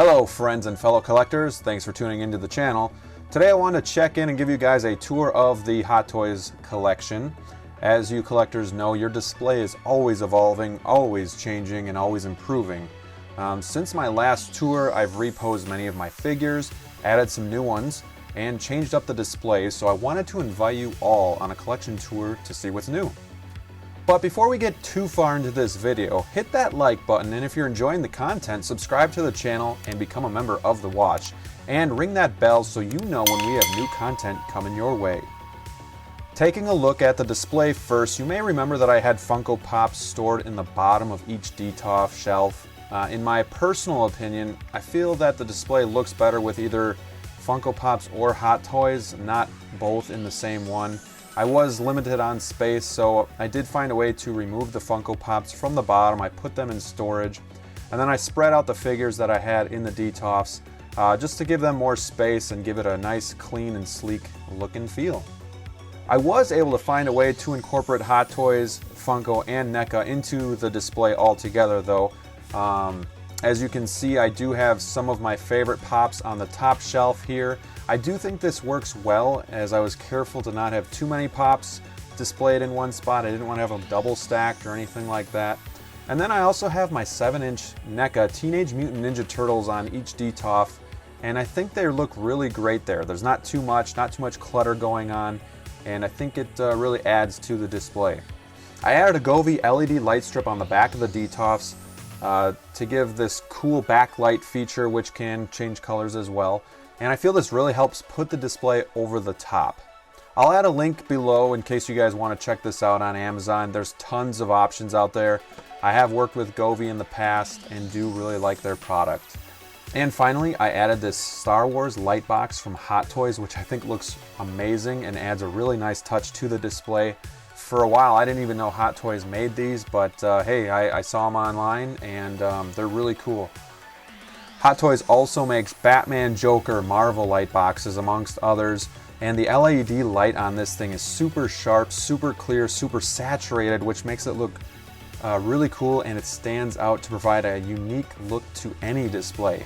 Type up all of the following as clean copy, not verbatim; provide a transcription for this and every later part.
Hello friends and fellow collectors, thanks for tuning into the channel. Today I want to check in and give you guys a tour of the Hot Toys collection. As you collectors know, your display is always evolving, always changing, and always improving. Since my last tour, I've reposed many of my figures, added some new ones, and changed up the display, so I wanted to invite you all on a collection tour to see what's new. But before we get too far into this video, hit that like button, and if you're enjoying the content, subscribe to the channel and become a member of the watch. And ring that bell so you know when we have new content coming your way. Taking a look at the display first, you may remember that I had Funko Pops stored in the bottom of each Detolf shelf. In my personal opinion, I feel that the display looks better with either Funko Pops or Hot Toys, not both in the same one. I was limited on space, so I did find a way to remove the Funko Pops from the bottom. I put them in storage, and then I spread out the figures that I had in the Detolfs just to give them more space and give it a nice, clean, and sleek look and feel. I was able to find a way to incorporate Hot Toys, Funko, and NECA into the display altogether, though. As you can see, I do have some of my favorite pops on the top shelf here. I do think this works well, as I was careful to not have too many pops displayed in one spot. I didn't want to have them double stacked or anything like that. And then I also have my 7-inch NECA Teenage Mutant Ninja Turtles on each Detolf, and I think they look really great there. There's not too much clutter going on, and I think it really adds to the display. I added a Govee LED light strip on the back of the Detolfs to give this cool backlight feature, which can change colors as well. And I feel this really helps put the display over the top. I'll add a link below in case you guys want to check this out on Amazon. There's tons of options out there. I have worked with Govee in the past and do really like their product. And finally, I added this Star Wars light box from Hot Toys, which I think looks amazing and adds a really nice touch to the display. For a while, I didn't even know Hot Toys made these, but hey, I saw them online, and they're really cool. Hot Toys also makes Batman, Joker, Marvel light boxes, amongst others, and the LED light on this thing is super sharp, super clear, super saturated, which makes it look really cool, and it stands out to provide a unique look to any display.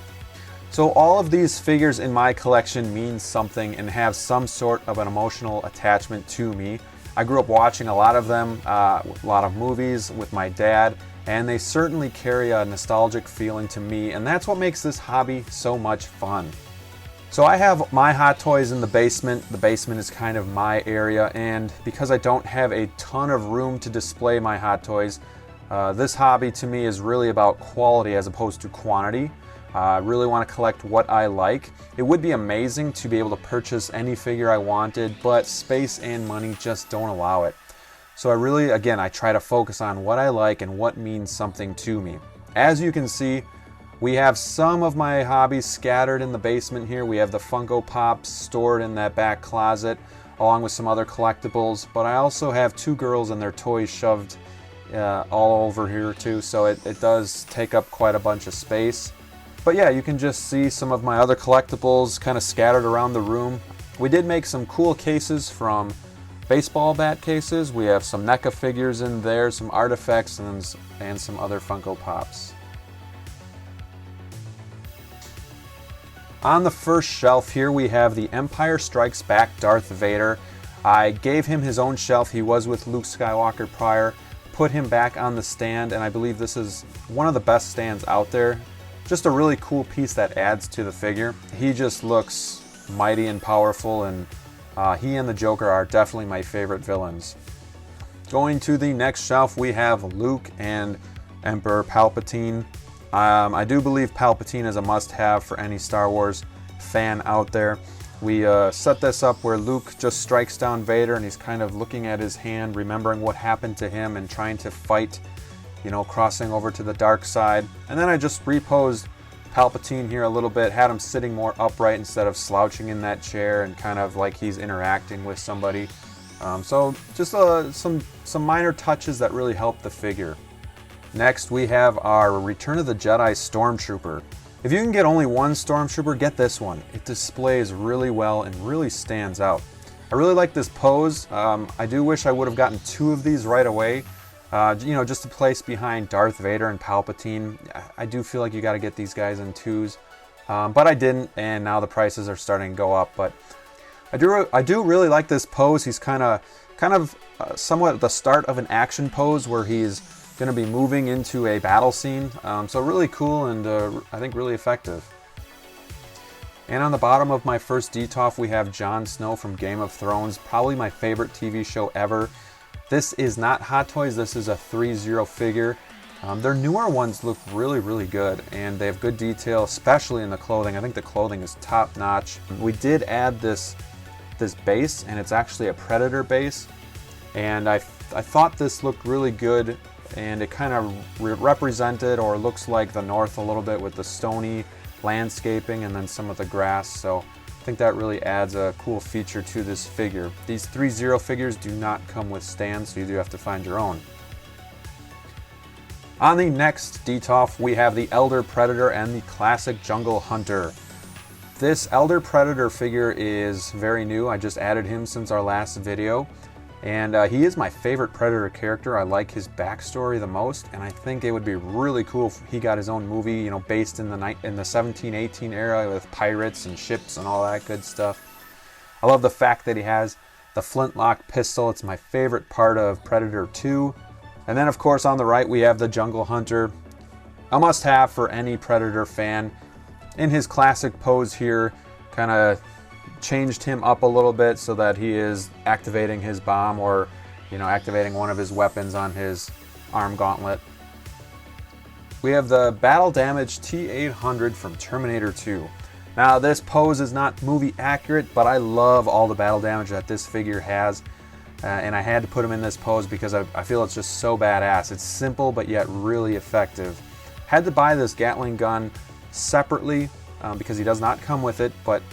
So all of these figures in my collection mean something and have some sort of an emotional attachment to me. I grew up watching a lot of them, a lot of movies with my dad, and they certainly carry a nostalgic feeling to me, and that's what makes this hobby so much fun. So I have my Hot Toys in the basement. The basement is kind of my area, and because I don't have a ton of room to display my Hot Toys, this hobby to me is really about quality as opposed to quantity. I really want to collect what I like. It would be amazing to be able to purchase any figure I wanted, but space and money just don't allow it. So I try to focus on what I like and what means something to me. As you can see, we have some of my hobbies scattered in the basement here. We have the Funko Pops stored in that back closet, along with some other collectibles, but I also have two girls and their toys shoved all over here too, so it does take up quite a bunch of space. But yeah, you can just see some of my other collectibles kind of scattered around the room. We did make some cool cases from baseball bat cases. We have some NECA figures in there, some artifacts, and some other Funko Pops. On the first shelf here, we have the Empire Strikes Back Darth Vader. I gave him his own shelf. He was with Luke Skywalker prior. Put him back on the stand, and I believe this is one of the best stands out there. Just a really cool piece that adds to the figure. He just looks mighty and powerful, and he and the Joker are definitely my favorite villains. Going to the next shelf, we have Luke and Emperor Palpatine. I do believe Palpatine is a must-have for any Star Wars fan out there. We set this up where Luke just strikes down Vader, and he's kind of looking at his hand, remembering what happened to him and trying to fight, crossing over to the dark side. And then I just reposed Palpatine here a little bit, had him sitting more upright instead of slouching in that chair and kind of like he's interacting with somebody. So just some minor touches that really help the figure. Next, we have our Return of the Jedi Stormtrooper. If you can get only one Stormtrooper, get this one. It displays really well and really stands out. I really like this pose. I do wish I would have gotten two of these right away. Just to place behind Darth Vader and Palpatine. I do feel like you got to get these guys in twos. but I didn't, and now the prices are starting to go up. But I do really like this pose. He's kind of somewhat the start of an action pose where he's going to be moving into a battle scene. So really cool and I think really effective. And on the bottom of my first Detolf, we have Jon Snow from Game of Thrones, probably my favorite TV show ever. This is not Hot Toys, this is a 3-0 figure. Their newer ones look really, really good, and they have good detail, especially in the clothing. I think the clothing is top notch. We did add this base, and it's actually a Predator base, and I thought this looked really good, and it kind of represented or looks like the North a little bit with the stony landscaping and then some of the grass. So I think that really adds a cool feature to this figure. These 3-0 figures do not come with stands, so you do have to find your own. On the next Detolf, we have the Elder Predator and the classic Jungle Hunter. This Elder Predator figure is very new. I just added him since our last video. And he is my favorite Predator character. I like his backstory the most, and I think it would be really cool if he got his own movie, you know, based in the 1718 era with pirates and ships and all that good stuff. I love the fact that he has the flintlock pistol. It's my favorite part of Predator 2. And then, of course, on the right, we have the Jungle Hunter. A must-have for any Predator fan. In his classic pose here, kind of changed him up a little bit so that he is activating his bomb or, you know, activating one of his weapons on his arm gauntlet. We have the Battle Damage T-800 from Terminator 2. Now, this pose is not movie accurate, but I love all the battle damage that this figure has. And I had to put him in this pose because I feel it's just so badass. It's simple, but yet really effective. Had to buy this Gatling gun separately because he does not come with it, but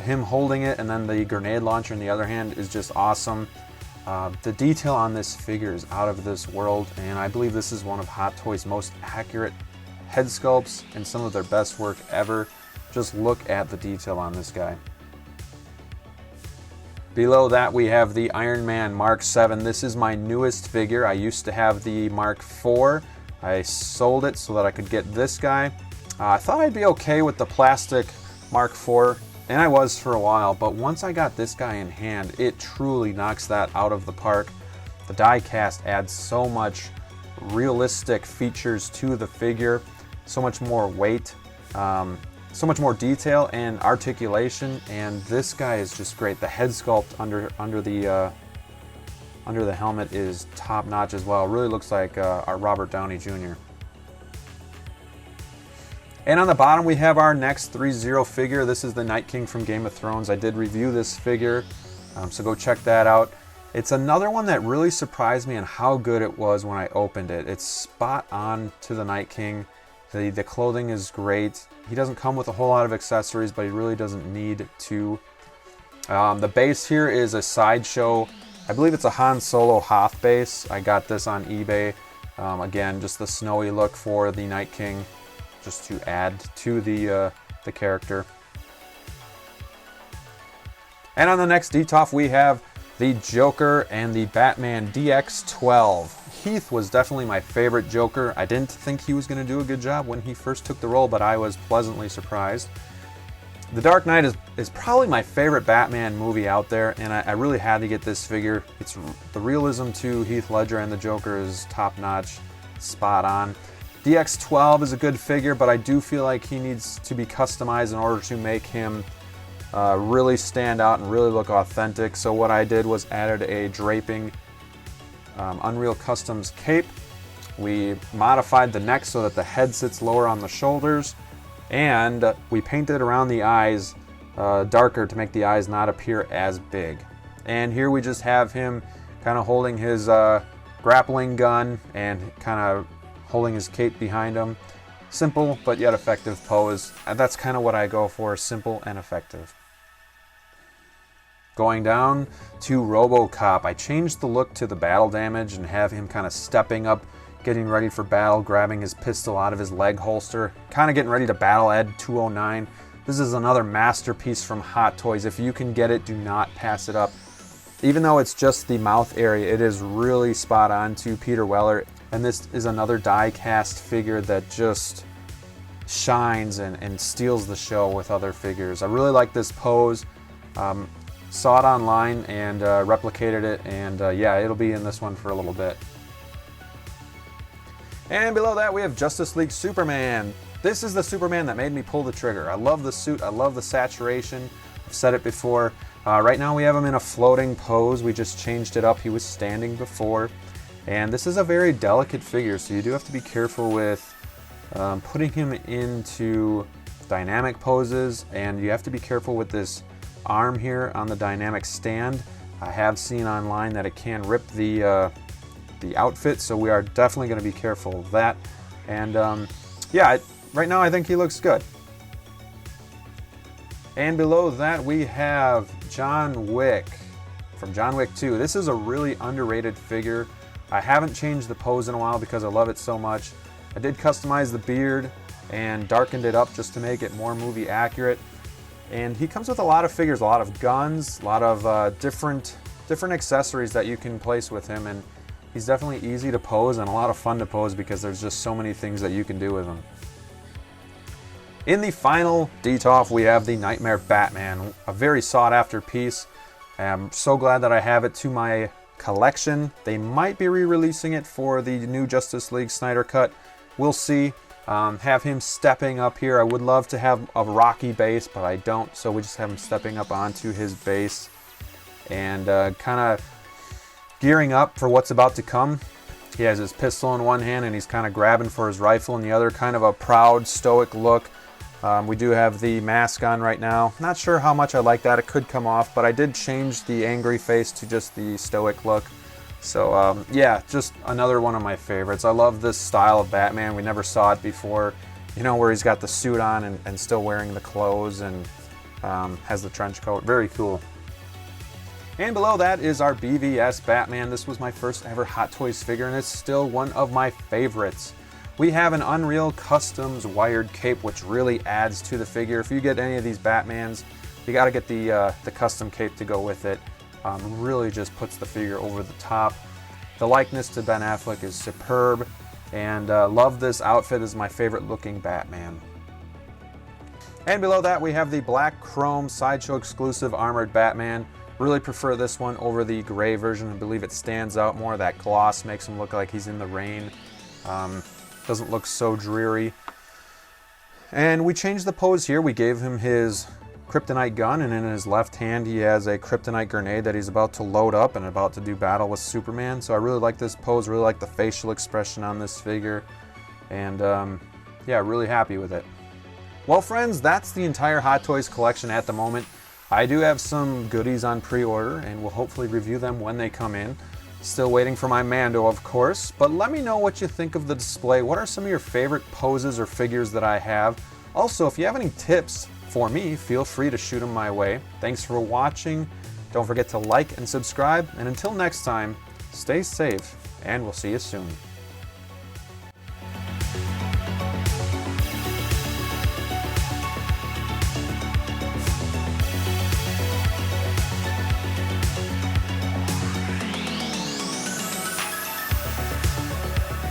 him holding it and then the grenade launcher in the other hand is just awesome. The detail on this figure is out of this world, and I believe this is one of Hot Toys' most accurate head sculpts and some of their best work ever. Just look at the detail on this guy. Below that, we have the Iron Man Mark 7. This is my newest figure. I used to have the Mark 4. I sold it so that I could get this guy. I thought I'd be okay with the plastic Mark 4, and I was for a while, but once I got this guy in hand, it truly knocks that out of the park. The die cast adds so much realistic features to the figure, so much more weight, so much more detail and articulation, and this guy is just great. The head sculpt under the helmet is top notch as well. Really looks like our Robert Downey Jr. And on the bottom we have our next 3-0 figure. This is the Night King from Game of Thrones. I did review this figure, so go check that out. It's another one that really surprised me on how good it was when I opened it. It's spot on to the Night King. The clothing is great. He doesn't come with a whole lot of accessories, but he really doesn't need to. The base here is a Sideshow. I believe it's a Han Solo Hoth base. I got this on eBay. Again, just the snowy look for the Night King, just to add to the character. And on the next Detolf, we have the Joker and the Batman DX12. Heath was definitely my favorite Joker. I didn't think he was going to do a good job when he first took the role, but I was pleasantly surprised. The Dark Knight is probably my favorite Batman movie out there, and I really had to get this figure. It's the realism to Heath Ledger and the Joker is top-notch, spot on. DX12 is a good figure, but I do feel like he needs to be customized in order to make him really stand out and really look authentic. So what I did was added a draping Unreal Customs cape. We modified the neck so that the head sits lower on the shoulders, and we painted around the eyes darker to make the eyes not appear as big. And here we just have him kind of holding his grappling gun and kind of holding his cape behind him. Simple but yet effective pose. And that's kind of what I go for, simple and effective. Going down to RoboCop, I changed the look to the battle damage and have him kind of stepping up, getting ready for battle, grabbing his pistol out of his leg holster, kind of getting ready to battle Ed 209. This is another masterpiece from Hot Toys. If you can get it, do not pass it up. Even though it's just the mouth area, it is really spot on to Peter Weller. And this is another die cast figure that just shines and steals the show with other figures. I really like this pose. Saw it online and replicated it, and yeah, it'll be in this one for a little bit. And below that we have Justice League Superman. This is the Superman that made me pull the trigger. I love the suit, I love the saturation. I've said it before. Right now we have him in a floating pose. We just changed it up. He was standing before. And this is a very delicate figure, so you do have to be careful with putting him into dynamic poses, and you have to be careful with this arm here on the dynamic stand. I have seen online that it can rip the outfit, so we are definitely going to be careful of that. And yeah, right now I think he looks good. And below that we have John Wick from John Wick 2. This is a really underrated figure. I haven't changed the pose in a while because I love it so much. I did customize the beard and darkened it up just to make it more movie accurate. And he comes with a lot of figures, a lot of guns, a lot of different accessories that you can place with him, and he's definitely easy to pose and a lot of fun to pose because there's just so many things that you can do with him. In the final Detolf, we have the Nightmare Batman, a very sought after piece. I'm so glad that I have it to my collection. They might be re-releasing it for the new Justice League Snyder Cut. We'll see. Have him stepping up here. I would love to have a Rocky base, but I don't, so we just have him stepping up onto his base and kind of gearing up for what's about to come. He has his pistol in one hand and he's kind of grabbing for his rifle in the other, kind of a proud, stoic look. We do have the mask on right now. Not sure how much I like that. It could come off, but I did change the angry face to just the stoic look. So yeah, just another one of my favorites. I love this style of Batman. We never saw it before, you know, where he's got the suit on and still wearing the clothes and has the trench coat. Very cool. And below that is our BVS Batman. This was my first ever Hot Toys figure and it's still one of my favorites. We have an Unreal Customs wired cape, which really adds to the figure. If you get any of these Batmans, you got to get the custom cape to go with it. Really just puts the figure over the top. The likeness to Ben Affleck is superb, and love this outfit. Is my favorite looking Batman. And below that we have the black chrome Sideshow exclusive armored Batman. Really prefer this one over the gray version. I believe it stands out more. That gloss makes him look like he's in the rain. Doesn't look so dreary. And we changed the pose here. We gave him his kryptonite gun, and in his left hand he has a kryptonite grenade that he's about to load up and about to do battle with Superman. So I really like this pose, really like the facial expression on this figure, and yeah, really happy with it. Well friends, that's the entire Hot Toys collection at the moment. I do have some goodies on pre-order and we'll hopefully review them when they come in. Still waiting for my Mando, of course, but let me know what you think of the display. What are some of your favorite poses or figures that I have? Also, if you have any tips for me, feel free to shoot them my way. Thanks for watching. Don't forget to like and subscribe, and until next time, stay safe, and we'll see you soon.